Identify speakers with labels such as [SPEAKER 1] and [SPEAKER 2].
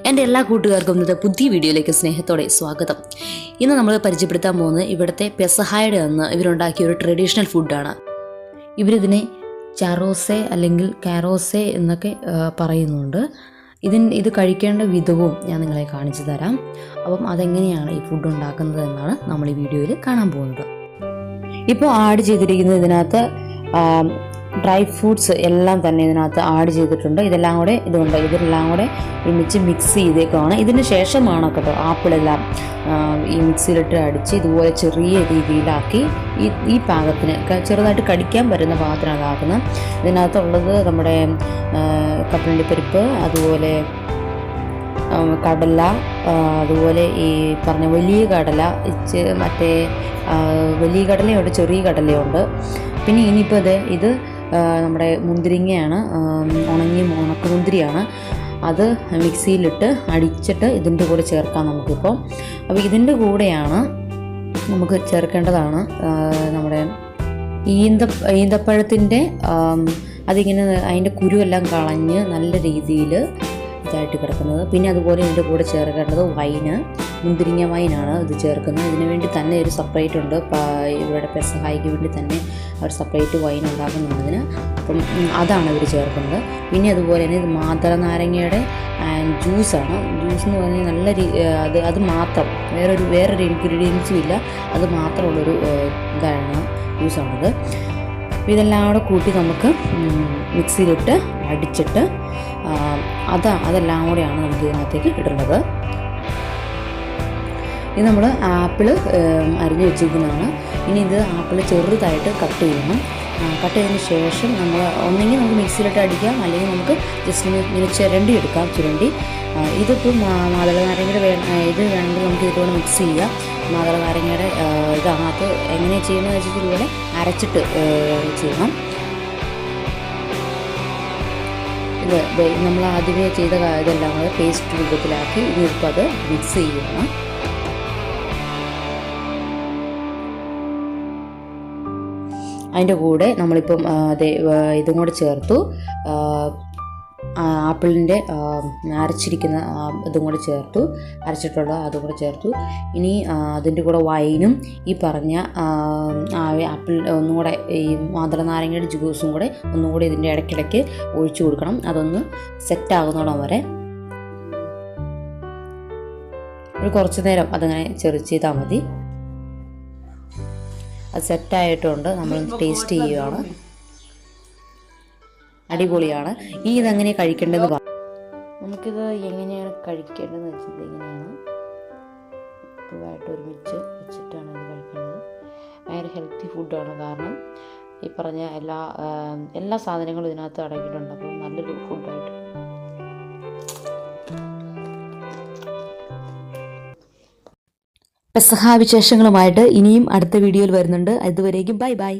[SPEAKER 1] എൻ്റെ എല്ലാ കൂട്ടുകാർക്കും ഇന്നത്തെ പുതിയ വീഡിയോയിലേക്ക് സ്നേഹത്തോടെ സ്വാഗതം. ഇന്ന് നമ്മൾ പരിചയപ്പെടുത്താൻ പോകുന്നത് ഇവിടുത്തെ പെസഹായുടെ അന്ന് ഇവരുണ്ടാക്കിയ ഒരു ട്രഡീഷണൽ ഫുഡാണ്. ഇവരിതിനെ ചാറോസെ അല്ലെങ്കിൽ കാരോസെ എന്നൊക്കെ പറയുന്നുണ്ട്. ഇത് കഴിക്കേണ്ട വിധവും ഞാൻ നിങ്ങളെ കാണിച്ചു തരാം. അപ്പം അതെങ്ങനെയാണ് ഈ ഫുഡ് ഉണ്ടാക്കുന്നത് എന്നാണ് നമ്മൾ ഈ വീഡിയോയിൽ കാണാൻ പോകുന്നത്. ഇപ്പോൾ ആഡ് ചെയ്തിരിക്കുന്നത് ഇതിനകത്ത് ഡ്രൈ ഫ്രൂട്ട്സ് എല്ലാം തന്നെ ഇതിനകത്ത് ആഡ് ചെയ്തിട്ടുണ്ട്. ഇതെല്ലാം കൂടെ ഒരുമിച്ച് മിക്സ് ചെയ്തേക്കാണ്. ഇതിന് ശേഷമാണ് കേട്ടോ ആപ്പിളെല്ലാം ഈ മിക്സിയിലിട്ട് അടിച്ച് ഇതുപോലെ ചെറിയ രീതിയിലാക്കി ഈ പാകത്തിന് ചെറുതായിട്ട് കടിക്കാൻ പറ്റുന്ന പാകത്തിനാണ് ആക്കുന്നത്. ഇതിനകത്തുള്ളത് നമ്മുടെ കപ്പലണ്ടിപ്പരിപ്പ്, അതുപോലെ കടല, അതുപോലെ ഈ പറഞ്ഞ വലിയ കടല, മറ്റേ വലിയ കടലയുണ്ട്, ചെറിയ കടലയുണ്ട്. പിന്നെ ഇനിയിപ്പോൾ ഇത് നമ്മുടെ മുന്തിരിങ്ങയാണ്, ഉണക്കമുന്തിരിയാണ്. അത് മിക്സിയിലിട്ട് അടിച്ചിട്ട് ഇതിൻ്റെ കൂടെ ചേർക്കാം നമുക്കിപ്പോൾ. അപ്പോൾ ഇതിൻ്റെ കൂടെയാണ് നമുക്ക് ചേർക്കേണ്ടതാണ് നമ്മുടെ ഈന്തപ്പഴത്തിൻ്റെ അതിങ്ങനെ അതിൻ്റെ കുരുവെല്ലാം കളഞ്ഞ് നല്ല രീതിയിൽ ഇതായിട്ട് കിടക്കുന്നത്. പിന്നെ അതുപോലെ ഇതിൻ്റെ കൂടെ ചേർക്കേണ്ടത് മുന്തിരിങ്ങ വൈനാണ് ഇത് ചേർക്കുന്നത്. ഇതിനു വേണ്ടി തന്നെ ഒരു സെപ്പറേറ്റ് ഉണ്ട്. ഇവിടെ പെസഹായ്ക്ക് വേണ്ടി തന്നെ അവർ സെപ്പറേറ്റ് വൈൻ ഉണ്ടാക്കുന്നതിന്. അപ്പം അതാണ് ഇവർ ചേർക്കുന്നത്. പിന്നെ അതുപോലെ തന്നെ ഇത് മാതള നാരങ്ങയുടെ ജ്യൂസാണ്. ജ്യൂസ് എന്ന് പറഞ്ഞാൽ നല്ല അത് മാത്രം വേറൊരു ഇൻഗ്രീഡിയൻസും ഇല്ല, അത് മാത്രമുള്ളൊരു ഇതാണ് ജ്യൂസാണിത്. ഇതെല്ലാം കൂടെ കൂട്ടി നമുക്ക് മിക്സിയിലിട്ട് അടിച്ചിട്ട് അതെല്ലാം കൂടെയാണ് നമുക്ക് ഇതിനകത്തേക്ക് ഇടേണ്ടത്. ഇത് നമ്മൾ ആപ്പിൾ അരിഞ്ഞ് വെച്ചിരിക്കുന്നതാണ്. ഇനി ഇത് ആപ്പിൾ ചെറുതായിട്ട് കട്ട് ചെയ്യണം. കട്ട് ചെയ്തതിന് ശേഷം ഒന്നെങ്കിൽ നമുക്ക് മിക്സിയിലിട്ട് അടിക്കാം, അല്ലെങ്കിൽ നമുക്ക് ജസ്റ്റ് ഇങ്ങനെ ചുരണ്ടി. ഇതിപ്പോൾ മാതള നാരങ്ങയുടെ ഇത് വേണമെങ്കിൽ നമുക്ക് ഇതുപോലെ മിക്സ് ചെയ്യാം. മാതള നാരങ്ങയുടെ ഇതിനകത്ത് എങ്ങനെയാണ് ചെയ്യുന്നത് വെച്ചാൽ ഇതുപോലെ അരച്ചിട്ട് ചെയ്യണം. ഇത് നമ്മൾ ആദ്യമേ ചെയ്ത ഇതെല്ലാം കൂടെ പേസ്റ്റ് രൂപത്തിലാക്കി ഇതിപ്പോൾ അത് മിക്സ് ചെയ്യണം. അതിൻ്റെ കൂടെ നമ്മളിപ്പം ഇതും കൂടെ ചേർത്തു, ആപ്പിളിൻ്റെ അരച്ചിരിക്കുന്ന ഇതും കൂടെ ചേർത്തു, അതും കൂടെ ചേർത്തു. ഇനി അതിൻ്റെ കൂടെ വൈനും ഈ പറഞ്ഞ ആപ്പിൾ ഒന്നുകൂടെ ഈ മാതള നാരങ്ങയുടെ ജ്യൂസും കൂടെ ഒന്നുകൂടെ ഇതിൻ്റെ ഇടയ്ക്കിടയ്ക്ക് ഒഴിച്ചു കൊടുക്കണം. അതൊന്ന് സെറ്റാകുന്നോളം വരെ ഒരു കുറച്ച് നേരം അതങ്ങനെ ചെയ്താൽ മതി. അത് സെറ്റായിട്ടുണ്ട്. നമ്മൾ ടേസ്റ്റ് ചെയ്യുകയാണ്. അടിപൊളിയാണ്. ഇനി ഇതെങ്ങനെ കഴിക്കേണ്ടതെന്ന് പറയാം. നമുക്കിത് എങ്ങനെയാണ് കഴിക്കേണ്ടതെന്ന് വെച്ചാൽ ഇങ്ങനെയാണ് ഇതുമായിട്ട് ഒരുമിച്ച് വെച്ചിട്ടാണ് ഇത് കഴിക്കേണ്ടത്. ഭയങ്കര ഹെൽത്തി ഫുഡാണ്. കാരണം ഈ പറഞ്ഞ എല്ലാ സാധനങ്ങളും ഇതിനകത്ത് അടങ്ങിയിട്ടുണ്ട്. അപ്പോൾ നല്ലൊരു ഫുഡായിട്ട്. പെസഹാ വിശേഷങ്ങളുമായിട്ട് ഇനിയും അടുത്ത വീഡിയോയിൽ വരുന്നുണ്ട്. അതുവരേക്കും ബൈ.